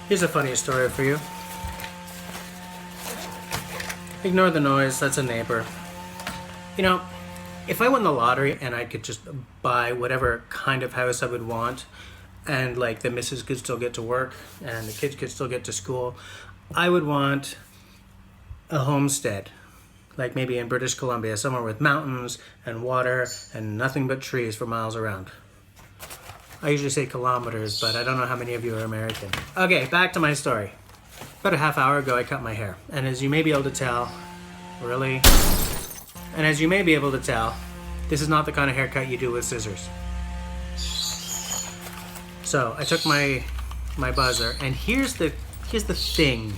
Here's a funny story for you. Ignore the noise, that's a neighbor. You know, if I won the lottery and I could just buy whatever kind of house I would want, and like the missus could still get to work and the kids could still get to school, I would want a homestead. Like maybe in British Columbia, somewhere with mountains and water and nothing but trees for miles around. I usually say kilometers, but I don't know how many of you are American. Okay, back to my story. About a half hour ago, I cut my hair. And as you may be able to tell, really? And as you may be able to tell, this is not the kind of haircut you do with scissors. So I took my buzzer, and here's the thing.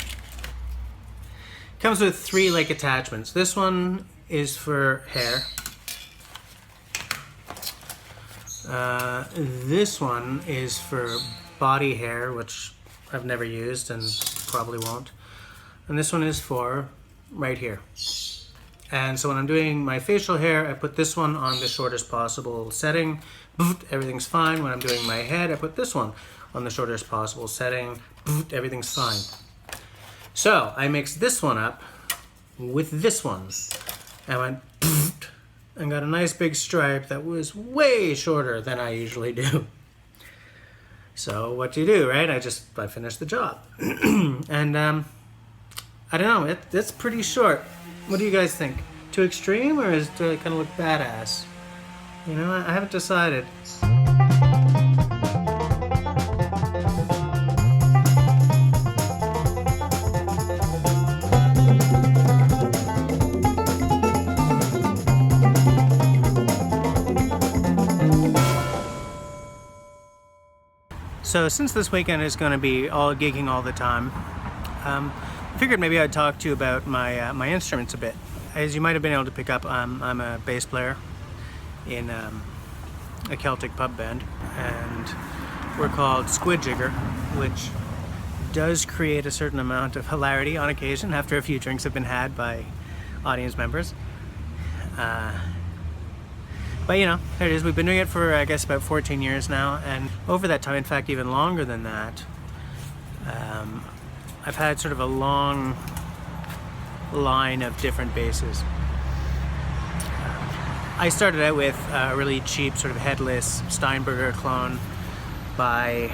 It comes with 3 like attachments. This one is for hair. This one is for body hair, which I've never used and probably won't. And this one is for right here. And so when I'm doing my facial hair, I put this one on the shortest possible setting. Everything's fine. When I'm doing my head, I put this one on the shortest possible setting. Everything's fine. So I mixed this one up with this one. I went and got a nice big stripe that was way shorter than I usually do. So what do you do, right? I finished the job. And I don't know, it's pretty short. What do you guys think? Too extreme, or does it kind of look badass? You know, I haven't decided. So since this weekend is going to be all gigging all the time, I figured maybe I'd talk to you about my instruments a bit. As you might have been able to pick up, I'm a bass player in a Celtic pub band, and we're called Squidjigger, which does create a certain amount of hilarity on occasion after a few drinks have been had by audience members. But you know, there it is. We've been doing it for, I guess, about 14 years now, and over that time, in fact, even longer than that, I've had sort of a long line of different basses. I started out with a really cheap sort of headless Steinberger clone by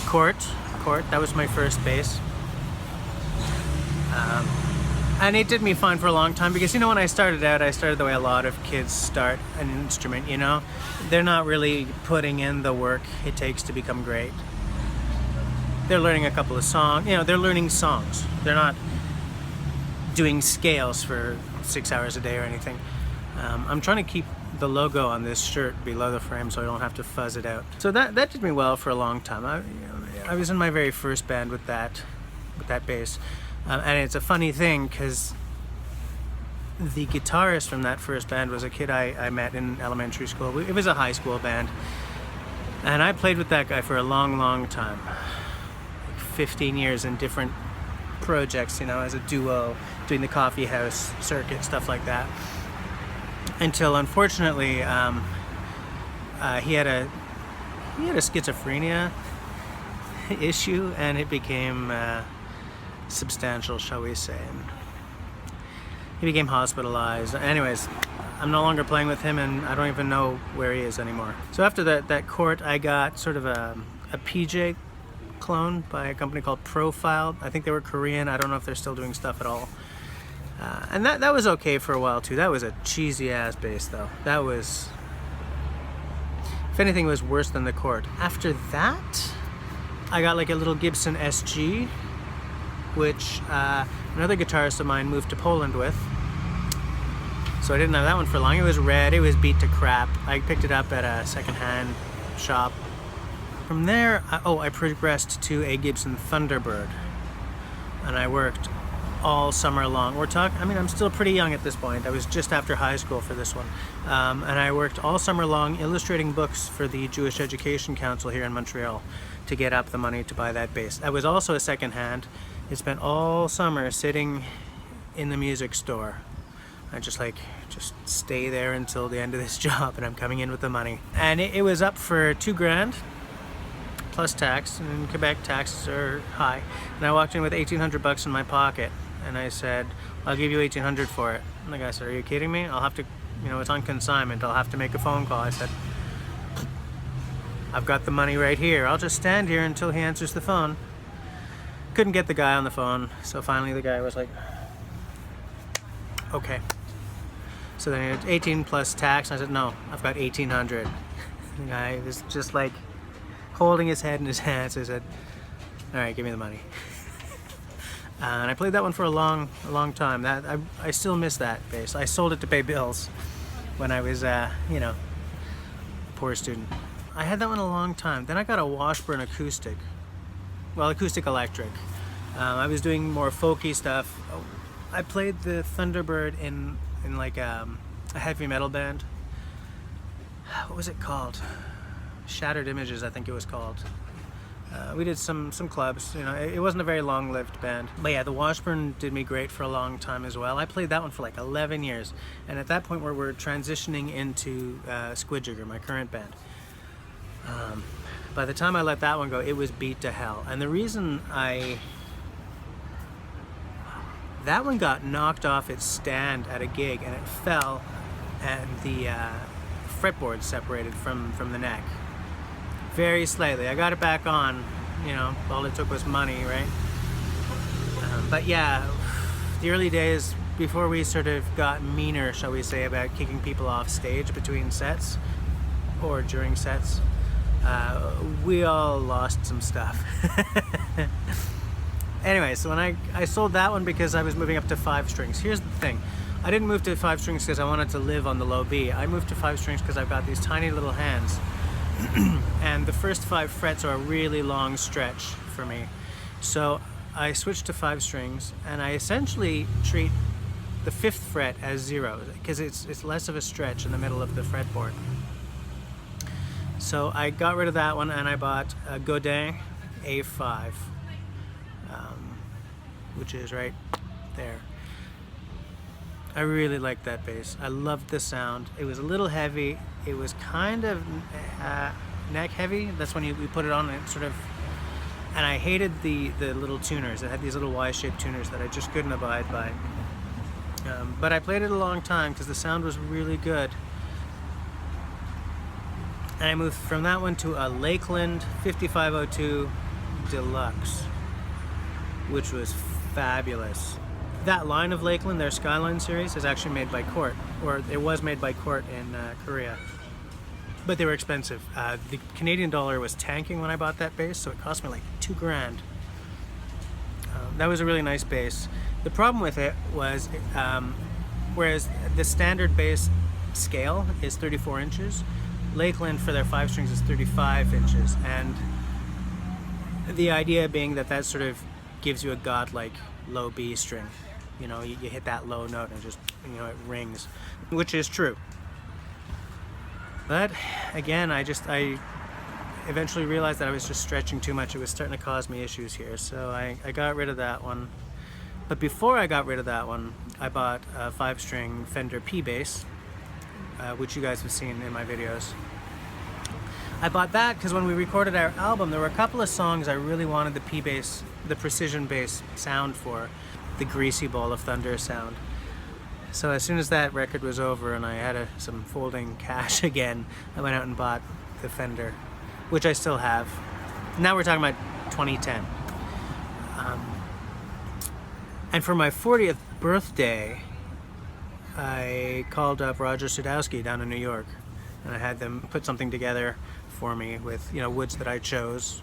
Cort. That was my first bass. And it did me fine for a long time because, you know, when I started out, I started the way a lot of kids start an instrument, you know? They're not really putting in the work it takes to become great. They're learning a couple of songs, you know, they're learning songs. They're not doing scales for 6 hours a day or anything. I'm trying to keep the logo on this shirt below the frame so I don't have to fuzz it out. So that did me well for a long time. I was in my very first band with that bass. And it's a funny thing because the guitarist from that first band was a kid I met in elementary school. It was a high school band. And I played with that guy for a long, long time. Like 15 years in different projects, you know, as a duo, doing the coffee house circuit, stuff like that. Until, unfortunately, he had a schizophrenia issue, and it became substantial, shall we say. And he became hospitalized. Anyways, I'm no longer playing with him, and I don't even know where he is anymore. So after that Cort, I got sort of a PJ clone by a company called Profile. I think they were Korean. I don't know if they're still doing stuff at all. And that was okay for a while too. That was a cheesy ass bass though. That was, if anything, was worse than the Cort. After that, I got like a little Gibson SG, which another guitarist of mine moved to Poland with. So I didn't have that one for long. It was red, it was beat to crap. I picked it up at a secondhand shop. From there, I progressed to a Gibson Thunderbird. And I worked all summer long. I'm still pretty young at this point. I was just after high school for this one. And I worked all summer long illustrating books for the Jewish Education Council here in Montreal to get up the money to buy that bass. I was also a secondhand. I spent all summer sitting in the music store. I just stay there until the end of this job and I'm coming in with the money. And it was up for $2,000. plus tax, and in Quebec taxes are high. And I walked in with $1,800 in my pocket, and I said, I'll give you $1,800 for it. And the guy said, are you kidding me? I'll have to, you know, it's on consignment, I'll have to make a phone call. I said, I've got the money right here, I'll just stand here until he answers the phone. Couldn't get the guy on the phone, so finally the guy was like, okay. So then it's 18 plus tax, and I said, no, I've got 1,800. The guy was just like holding his head in his hands. I said, all right, give me the money. And I played that one for a long time. That I still miss that bass. I sold it to pay bills when I was, you know, a poor student. I had that one a long time. Then I got a Washburn acoustic. Well, acoustic electric. I was doing more folky stuff. I played the Thunderbird in like a heavy metal band. What was it called? Shattered Images, I think it was called. We did some clubs, you know, it wasn't a very long-lived band. But yeah, the Washburn did me great for a long time as well. I played that one for like 11 years. And at that point where we're transitioning into Squidjigger, my current band. By the time I let that one go, it was beat to hell. And the reason that one got knocked off its stand at a gig and it fell, and the fretboard separated from the neck. Very slightly. I got it back on, you know, all it took was money, right? But yeah, the early days, before we sort of got meaner, shall we say, about kicking people off stage between sets or during sets, we all lost some stuff. Anyway, so when I sold that one because I was moving up to 5 strings. Here's the thing. I didn't move to 5 strings because I wanted to live on the low B. I moved to 5 strings because I've got these tiny little hands. And the first 5 frets are a really long stretch for me. So I switched to 5 strings, and I essentially treat the 5th fret as 0 because it's less of a stretch in the middle of the fretboard. So I got rid of that one and I bought a Godin A5, which is right there. I really liked that bass. I loved the sound. It was a little heavy. It was kind of neck heavy. That's when we put it on and it sort of... And I hated the little tuners. It had these little Y-shaped tuners that I just couldn't abide by. But I played it a long time because the sound was really good. And I moved from that one to a Lakland 5502 Deluxe, which was fabulous. That line of Lakland, their Skyline series, is actually made by Cort, or it was made by Cort in Korea. But they were expensive. The Canadian dollar was tanking when I bought that bass, so it cost me like $2 grand. That was a really nice bass. The problem with it was, whereas the standard bass scale is 34 inches, Lakland for their 5 strings is 35 inches, and the idea being that sort of gives you a godlike low B string. You know, you hit that low note and just, you know, it rings, which is true. But again, I eventually realized that I was just stretching too much. It was starting to cause me issues here, so I got rid of that one. But before I got rid of that one, I bought a 5-string Fender P bass, which you guys have seen in my videos. I bought that because when we recorded our album, there were a couple of songs I really wanted the P bass, the precision bass sound for, the greasy ball of thunder sound. So as soon as that record was over and I had some folding cash again, I went out and bought the Fender, which I still have. Now we're talking about 2010. And for my 40th birthday, I called up Roger Sadowsky down in New York, and I had them put something together for me with, you know, woods that I chose.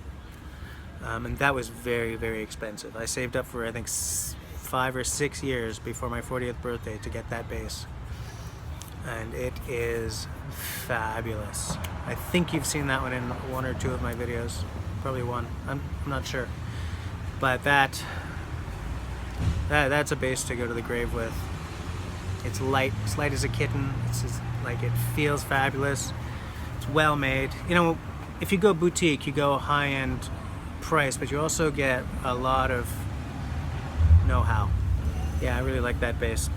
And that was very, very expensive. I saved up for, I think, 5 or 6 years before my 40th birthday to get that bass. And it is fabulous. I think you've seen that one in 1 or 2 of my videos. Probably 1. I'm not sure. But that's a bass to go to the grave with. It's light as a kitten. It's just, like, it feels fabulous. It's well made. You know, if you go boutique, you go high-end price, but you also get a lot of know-how. Yeah, I really like that bass.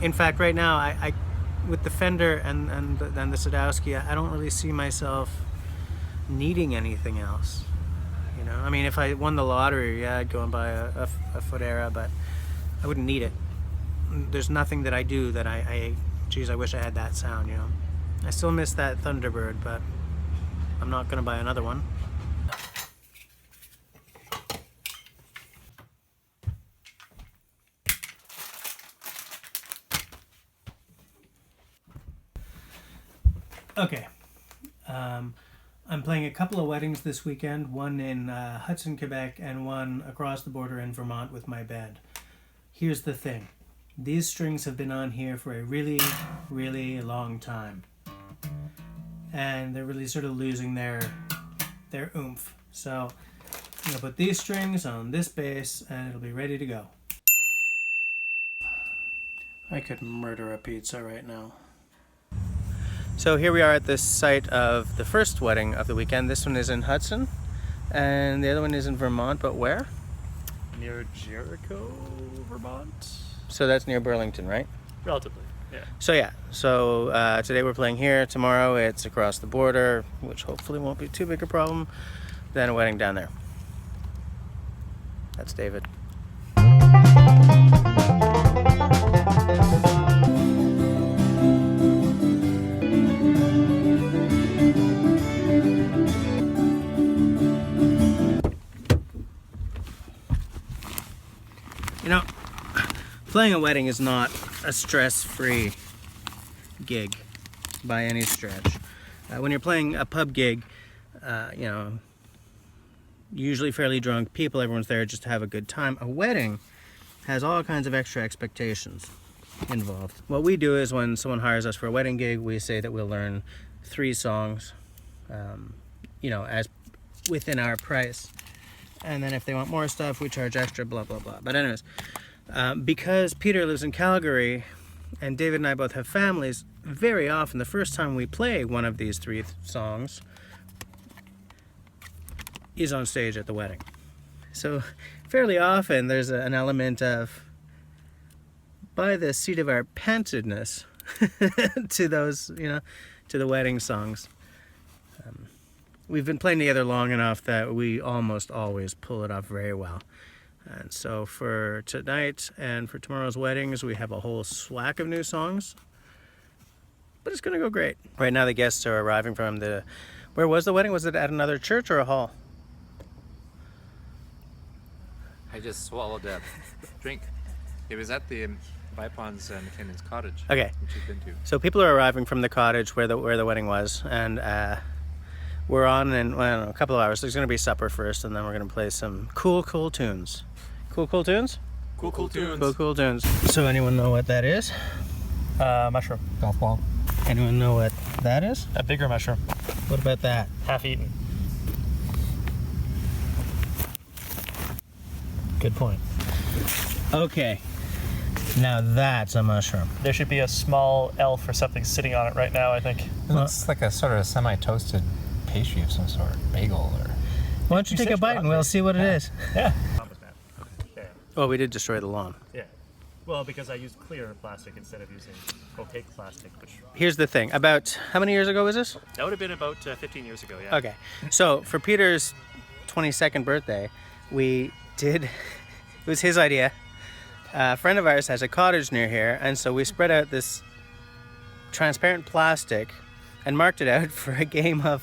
In fact, right now, I with the Fender and the Sadowsky, I don't really see myself needing anything else. You know, I mean, if I won the lottery, yeah, I'd go and buy a foot era, but I wouldn't need it. There's nothing that I do that geez, I wish I had that sound, you know. I still miss that Thunderbird, but I'm not gonna buy another one. Okay, I'm playing a couple of weddings this weekend, one in Hudson, Quebec, and one across the border in Vermont with my band. Here's the thing. These strings have been on here for a really, really long time. And they're really sort of losing their oomph. So I'm going to put these strings on this bass and it'll be ready to go. I could murder a pizza right now. So here we are at the site of the first wedding of the weekend. This one is in Hudson, and the other one is in Vermont, but where? Near Jericho, Vermont. So that's near Burlington, right? Relatively, yeah. So today we're playing here. Tomorrow it's across the border, which hopefully won't be too big a problem. Then a wedding down there. That's David. You know, playing a wedding is not a stress-free gig by any stretch. When you're playing a pub gig, you know, usually fairly drunk people, everyone's there just to have a good time. A wedding has all kinds of extra expectations involved. What we do is when someone hires us for a wedding gig, we say that we'll learn 3 songs, you know, as within our price. And then if they want more stuff, we charge extra, blah, blah, blah. But anyways, because Peter lives in Calgary and David and I both have families, very often the first time we play one of these 3 songs is on stage at the wedding. So fairly often there's an element of, by the seat of our pantedness, to those, you know, to the wedding songs. We've been playing together long enough that we almost always pull it off very well. And so for tonight and for tomorrow's weddings, we have a whole swack of new songs. But it's going to go great. Right now the guests are arriving from the... Where was the wedding? Was it at another church or a hall? I just swallowed a drink. It was at the Vipons and McKinnon's cottage. Okay. Which you've been to. So people are arriving from the cottage where the wedding was, and we're on in, well, I don't know, a couple of hours. There's going to be supper first, and then we're going to play some cool tunes. Cool tunes? Cool tunes. Cool tunes. So anyone know what that is? Mushroom. Golf ball. Anyone know what that is? A bigger mushroom. What about that? Half eaten. Good point. Okay. Now that's a mushroom. There should be a small elf or something sitting on it right now, I think. It looks like a sort of semi-toasted pastry of some sort, bagel or... Why don't you take a bite and we'll see what it is? Yeah. Well, we did destroy the lawn. Yeah. Well, because I used clear plastic instead of using opaque plastic, which... Here's the thing. About how many years ago was this? That would have been about 15 years ago, yeah. Okay. So for Peter's 22nd birthday, we did... It was his idea. A friend of ours has a cottage near here, and so we spread out this transparent plastic and marked it out for a game of...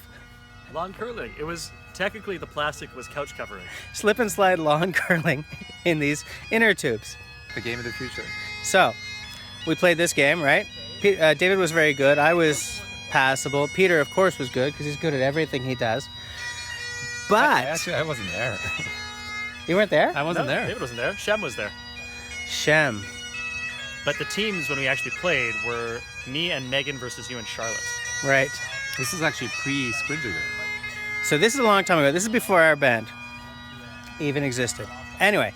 Lawn curling. It was... Technically, the plastic was couch covering. Slip and slide lawn curling in these inner tubes. The game of the future. So, we played this game, right? David was very good. I was passable. Peter, of course, was good because he's good at everything he does. But... Actually, I wasn't there. You weren't there? I wasn't there. David wasn't there. Shem was there. Shem. But the teams, when we actually played, were me and Megan versus you and Charlotte. Right. This is actually pre-Squidjigger. So this is a long time ago. This is before our band even existed. Anyway,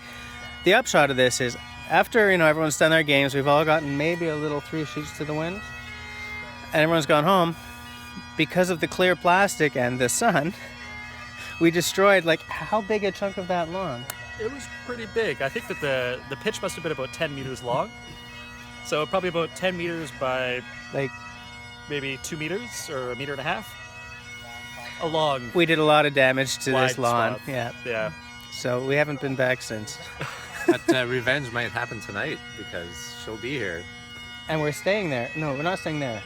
the upshot of this is after, you know, everyone's done their games, we've all gotten maybe a little 3 sheets to the wind, and everyone's gone home. Because of the clear plastic and the sun, we destroyed, like, how big a chunk of that lawn? It was pretty big. I think that the pitch must have been about 10 meters long. So probably about 10 meters by Like, maybe 2 meters or 1.5 meters. a long, We did a lot of damage to wide this lawn. swath. Yeah. Yeah. So we haven't been back since. But revenge might happen tonight because she'll be here. And we're staying there. No, we're not staying there.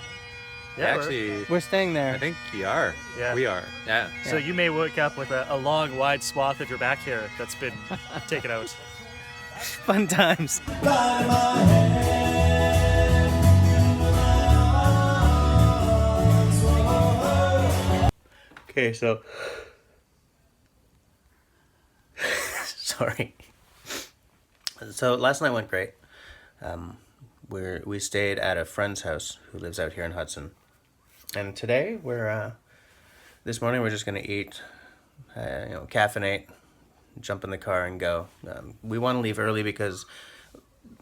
Yeah. Actually, We're staying there. I think we are. Yeah. We are. Yeah. So you may wake up with a long, wide swath of your back hair that's been taken out. Fun times. Okay, so sorry. So last night went great. We stayed at a friend's house who lives out here in Hudson, and today this morning we're just gonna eat, caffeinate, jump in the car and go. We want to leave early because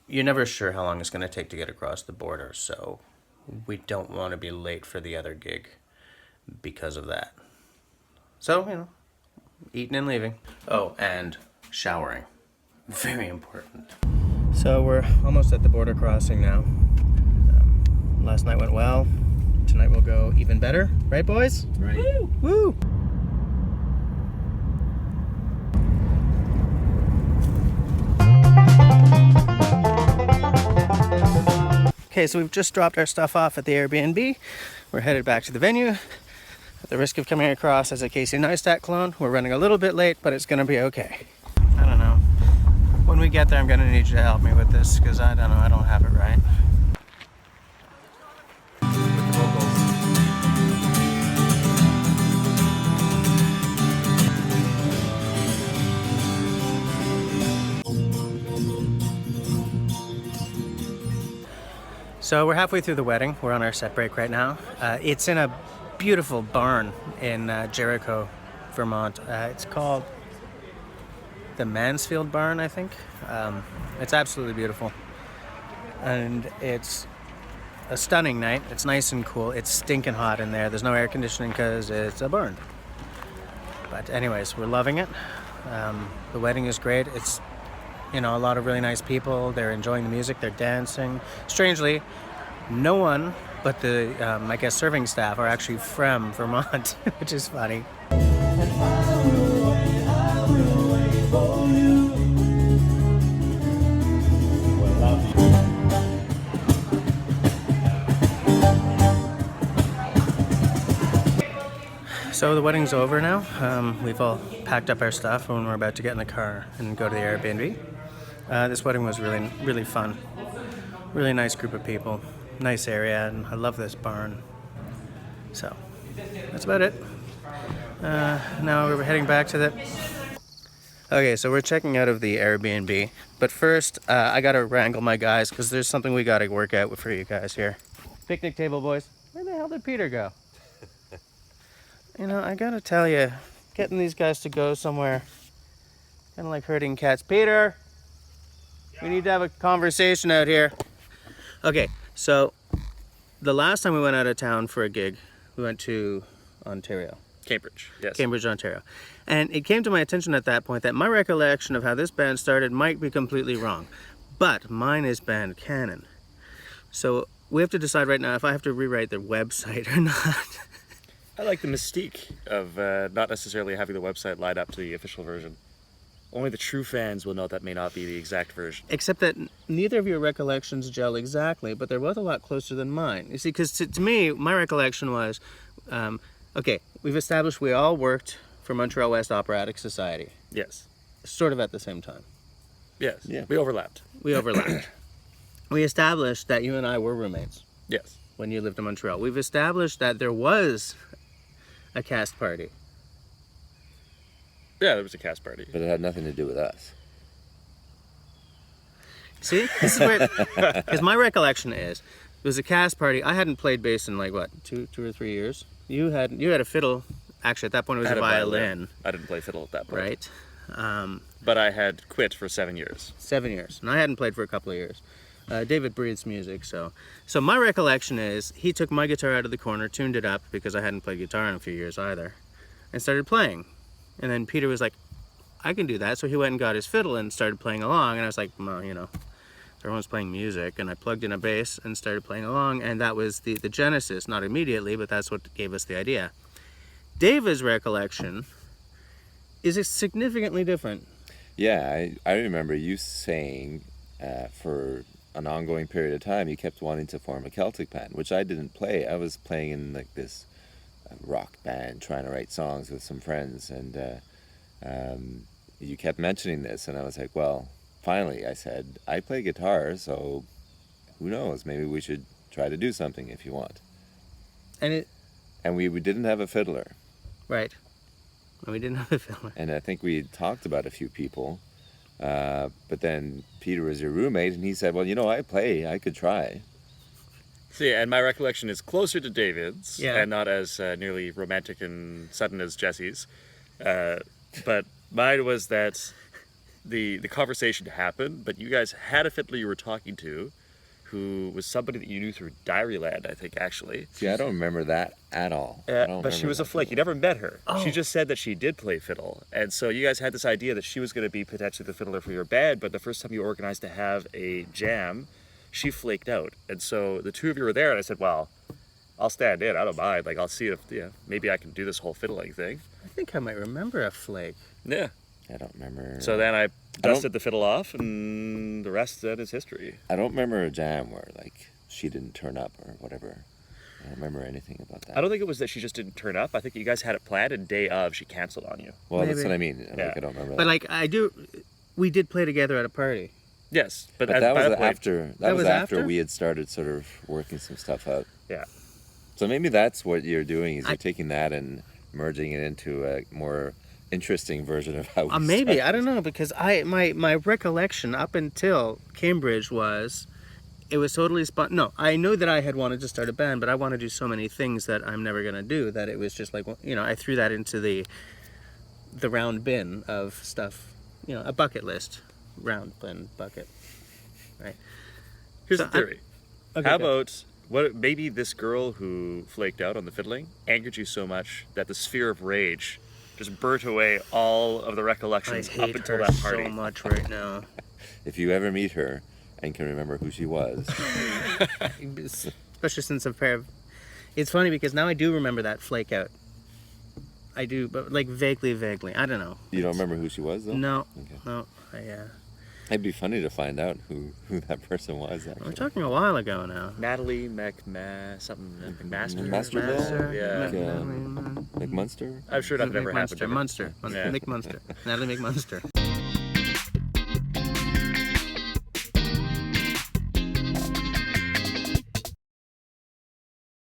you're never sure how long it's gonna take to get across the border, so we don't want to be late for the other gig because of that. So, eating and leaving. Oh, and showering. Very important. So we're almost at the border crossing now. Last night went well. Tonight will go even better. Right, boys? Right. Woo! Woo! Okay, so we've just dropped our stuff off at the Airbnb. We're headed back to the venue. At the risk of coming across as a Casey Neistat clone, we're running a little bit late, but it's gonna be okay. I don't know. When we get there, I'm gonna need you to help me with this, because I don't know, I don't have it right. So we're halfway through the wedding. We're on our set break right now. It's in a beautiful barn in Jericho, Vermont. It's called the Mansfield Barn, I think. It's absolutely beautiful. And it's a stunning night. It's nice and cool. It's stinking hot in there. There's no air conditioning because it's a barn. But anyways, we're loving it. The wedding is great. It's, a lot of really nice people. They're enjoying the music. They're dancing. Strangely, no one but the, I guess, serving staff are actually from Vermont, which is funny. So the wedding's over now. We've all packed up our stuff and we're about to get in the car and go to the Airbnb. This wedding was really, really fun. Really nice group of people. Nice area, and I love this barn. So, that's about it. Now we're heading back to the... Okay, so we're checking out of the Airbnb. But first, I gotta wrangle my guys, because there's something we gotta work out for you guys here. Picnic table, boys. Where the hell did Peter go? I gotta tell you, getting these guys to go somewhere, kind of like herding cats. Peter! We need to have a conversation out here. Okay, so the last time we went out of town for a gig, we went to Ontario. Cambridge, yes. Cambridge, Ontario. And it came to my attention at that point that my recollection of how this band started might be completely wrong. But mine is band canon. So we have to decide right now if I have to rewrite their website or not. I like the mystique of not necessarily having the website light up to the official version. Only the true fans will know that may not be the exact version. Except that neither of your recollections gel exactly, but they're both a lot closer than mine. You see, because to me, my recollection was, okay, we've established we all worked for Montreal West Operatic Society. Yes. Sort of at the same time. Yes. Yeah. We overlapped. We overlapped. We established that you and I were roommates Yes. when you lived in Montreal. We've established that there was a cast party. Yeah, there was a cast party. But it had nothing to do with us. See? This is where... Because my recollection is, it was a cast party. I hadn't played bass in like, what, two or 3 years? You had a fiddle. Actually, at that point, it was I had a violin. I didn't play fiddle at that point. Right? But I had quit for 7 years. 7 years. And I hadn't played for a couple of years. David breathes music, so my recollection is he took my guitar out of the corner, tuned it up because I hadn't played guitar in a few years either, and started playing. And then Peter was like, I can do that. So he went and got his fiddle and started playing along. And I was like, well, everyone's playing music. And I plugged in a bass and started playing along. And that was the genesis, not immediately, but that's what gave us the idea. David's recollection is significantly different. Yeah, I remember you saying for an ongoing period of time you kept wanting to form a Celtic band, which I didn't play. I was playing in like this rock band, trying to write songs with some friends, and you kept mentioning this, and I was like, well, finally, I said, I play guitar, so who knows, maybe we should try to do something if you want. And we didn't have a fiddler. Right. We didn't have a fiddler. And I think we talked about a few people, but then Peter was your roommate, and he said, well, I play, I could try. See, and my recollection is closer to David's, Yeah. and not as nearly romantic and sudden as Jesse's. But mine was that the conversation happened, but you guys had a fiddler you were talking to, who was somebody that you knew through Diaryland, I think, actually. See, I don't remember that at all. I don't But she remember was a that flake. at You never met her. Oh. She just said that she did play fiddle. And so you guys had this idea that she was going to be potentially the fiddler for your band, but the first time you organized to have a jam, she flaked out. And so the two of you were there, and I said, well, I'll stand in. I don't mind. Like, I'll see if, maybe I can do this whole fiddling thing. I think I might remember a flake. Yeah. I don't remember. So then I dusted the fiddle off, and the rest then is history. I don't remember a jam where, like, she didn't turn up or whatever. I don't remember anything about that. I don't think it was that she just didn't turn up. I think you guys had it planned, and day of, she canceled on you. Well, that's Maybe. what I mean. Yeah. Like, I don't remember But that. we did play together at a party. Yes, but But at that that was point, after. That That was was after after? we had started sort of working some stuff out. Yeah. So maybe that's what you're doing. Is you're taking that and merging it into a more interesting version of how we Maybe, started. I don't know, because my recollection up until Cambridge was, it was totally No, I know that I had wanted to start a band, but I want to do so many things that I'm never going to do that it was just like, I threw that into the round bin of stuff, a bucket list, round bin bucket, right? Here's So the theory. Okay, How go. about maybe this girl who flaked out on the fiddling angered you so much that the sphere of rage just burnt away all of the I recollections up hate until her that party. so much right now. If you ever meet her and can remember who she was, Especially since a pair of... It's funny because now I do remember that flake out. I do, but like vaguely. I don't know. you don't remember who she was, though? No, Okay. no. It'd be funny to find out who that person was, We're actually. talking a while ago now. Natalie McMaster. Masterville? Yeah. Like, McMunster? I'm sure that never happened. Munster. Yeah. Natalie McMunster.